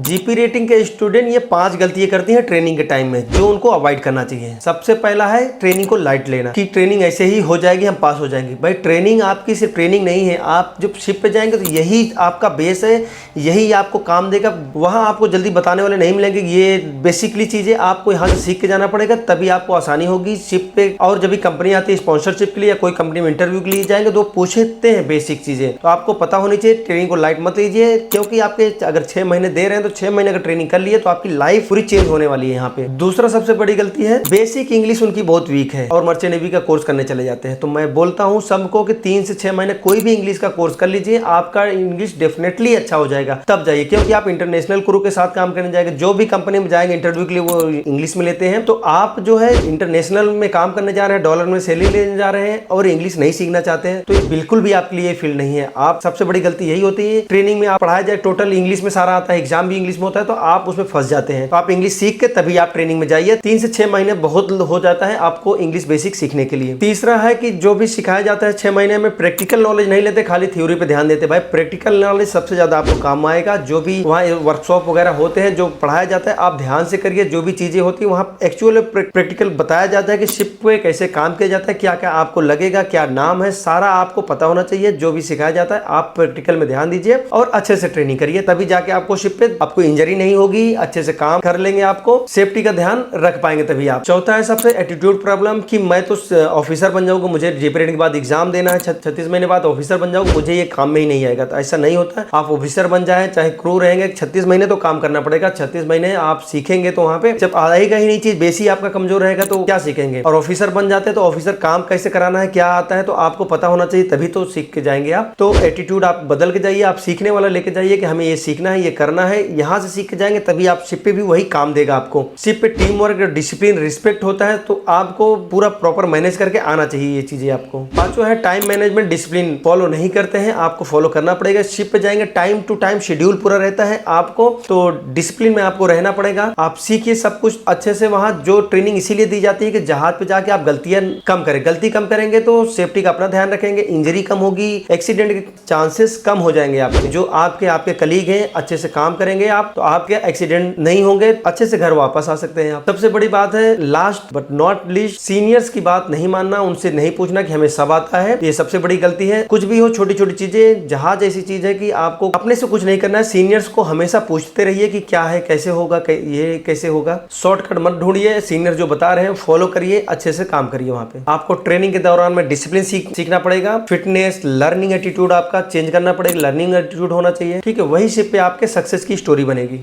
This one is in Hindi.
जीपी रेटिंग के स्टूडेंट ये 5 गलतियां करती हैं ट्रेनिंग के टाइम में, जो उनको अवॉइड करना चाहिए। सबसे पहला है ट्रेनिंग को लाइट लेना, कि ट्रेनिंग ऐसे ही हो जाएगी, हम पास हो जाएंगे। भाई ट्रेनिंग आपकी सिर्फ ट्रेनिंग नहीं है, आप जब शिप पे जाएंगे तो यही आपका बेस है, यही आपको काम देगा। वहां आपको जल्दी बताने वाले नहीं मिलेंगे। ये बेसिकली चीजें आपको यहाँ से सीख के जाना पड़ेगा, तभी आपको आसानी होगी शिप पे। और जब भी कंपनी आती है स्पॉन्सरशिप के लिए या कोई कंपनी में इंटरव्यू के लिए जाएंगे तो पूछते हैं बेसिक चीजें, तो आपको पता होनी चाहिए। ट्रेनिंग को लाइट मत लीजिए, क्योंकि आपके अगर 6 महीने दे रहे हैं तो 6 महीने का ट्रेनिंग कर लिए तो आपकी लाइफ पूरी चेंज होने वाली है यहाँ पे। दूसरा सबसे बड़ी गलती है बेसिक इंग्लिश उनकी बहुत वीक है और मर्चेंट नेवी का कोर्स करने चले जाते हैं। तो मैं बोलता हूँ सबको कि 3 से 6 महीने कोई भी इंग्लिश का कोर्स कर लीजिए, आपका इंग्लिश डेफिनेटली अच्छा हो जाएगा। तब जाइए, क्योंकि आप इंटरनेशनल क्रू के साथ काम करने जाएंगे। जो भी कंपनी में जाएंगे इंटरव्यू के लिए वो इंग्लिश में लेते हैं, तो आप जो है इंटरनेशनल में काम करने जा रहे हैं, डॉलर में सैलरी लेने जा रहे हैं और इंग्लिश नहीं सीखना चाहते हैं, तो ये बिल्कुल भी आपके लिए फील्ड नहीं है। आप सबसे बड़ी गलती यही होती है, ट्रेनिंग में आप पढ़ाया जाए टोटल इंग्लिश में सारा आता है, एग्जाम भी इंग्लिश में होता है, तो आप उसमें फंस जाते हैं। तो आप इंग्लिश सीख के तभी आप ट्रेनिंग में जाइए। 3 से 6 महीने बहुत हो जाता है आपको इंग्लिश बेसिक सीखने के लिए। तीसरा है कि जो भी सिखाया जाता है 6 महीने में प्रैक्टिकल नॉलेज नहीं लेते, खाली थ्योरी पे ध्यान देते। भाई प्रैक्टिकल नॉलेज सबसे ज्यादा आपको काम आएगा। जो भी वहाँ वर्कशॉप वगैरह होते हैं, जो पढ़ाया जाता है, आप ध्यान से करिए। जो भी चीजें होती है वहाँ एक्चुअल प्रैक्टिकल बताया जाता है कि शिप पे कैसे काम किया जाता है, क्या क्या आपको लगेगा, क्या नाम है, सारा आपको पता होना चाहिए। जो भी सिखाया जाता है आप प्रैक्टिकल में ध्यान दीजिए और अच्छे से ट्रेनिंग करिए, तभी जाके आपको शिप पे आपको इंजरी नहीं होगी, अच्छे से काम कर लेंगे, आपको सेफ्टी का ध्यान रख पाएंगे तभी आप। चौथा है सबसे एटीट्यूड प्रॉब्लम, कि मैं तो ऑफिसर बन जाऊंगा, मुझे जीपी रेटिंग के बाद एग्जाम देना है, 36 महीने बाद ऑफिसर बन जाऊंगा, मुझे ये काम में ही नहीं आएगा। तो ऐसा नहीं होता है। आप ऑफिसर बन जाए चाहे क्रू रहेंगे, 36 महीने तो काम करना पड़ेगा। 36 महीने आप सीखेंगे तो वहां पे जब आएगा ही नहीं चीज, बेसी आपका कमजोर रहेगा तो क्या सीखेंगे। और ऑफिसर बन जाते हैं तो ऑफिसर काम कैसे कराना है, क्या आता है, तो आपको पता होना चाहिए, तभी तो सीख के जाएंगे आप। तो एटीट्यूड आप बदल के जाइए, आप सीखने वाला लेके जाइए कि हमें ये सीखना है, ये करना है। यहाँ से सीख के जाएंगे तभी आप शिप पे भी वही काम देगा आपको। शिप पे टीम वर्क, डिसिप्लिन, रिस्पेक्ट होता है, तो आपको पूरा प्रॉपर मैनेज करके आना चाहिए ये चीजें आपको। पांचवा है टाइम मैनेजमेंट। डिसिप्लिन फॉलो नहीं करते हैं, आपको फॉलो करना पड़ेगा। शिप पे जाएंगे टाइम टू टाइम शेड्यूल पूरा रहता है आपको, तो डिसिप्लिन में आपको रहना पड़ेगा। आप सीखिए सब कुछ अच्छे से। वहां जो ट्रेनिंग इसीलिए दी जाती है कि जहाज पे जाके आप गलतियां कम करें। गलती कम करेंगे तो सेफ्टी का अपना ध्यान रखेंगे, इंजरी कम होगी, एक्सीडेंट के चांसेस कम हो जाएंगे आपके। जो आपके कलीग हैं अच्छे से काम करेंगे आप, तो आपके एक्सीडेंट नहीं होंगे, अच्छे से घर वापस आ सकते हैं आप। सबसे बड़ी बात है last but not least, seniors की बात नहीं मानना, उनसे नहीं पूछना कि हमें सब आता है। ये सबसे बड़ी गलती है। कुछ भी हो, छोटी छोटी चीजें, जहाज ऐसी चीज है कि आपको अपने से कुछ नहीं करना है। सीनियर्स को हमेशा पूछते रहिए कि क्या है, कैसे होगा, ये कैसे होगा। शॉर्टकट मत ढूंढिए, सीनियर जो बता रहे हैं फॉलो करिए, अच्छे से काम करिए। वहां पे आपको ट्रेनिंग के दौरान में डिसिप्लिन सीखना पड़ेगा, फिटनेस, लर्निंग एटीट्यूड आपका चेंज करना पड़ेगा, लर्निंग एटीट्यूड होना चाहिए, ठीक है। वही शिप पे आपके सक्सेस की स्टोरी बनेगी।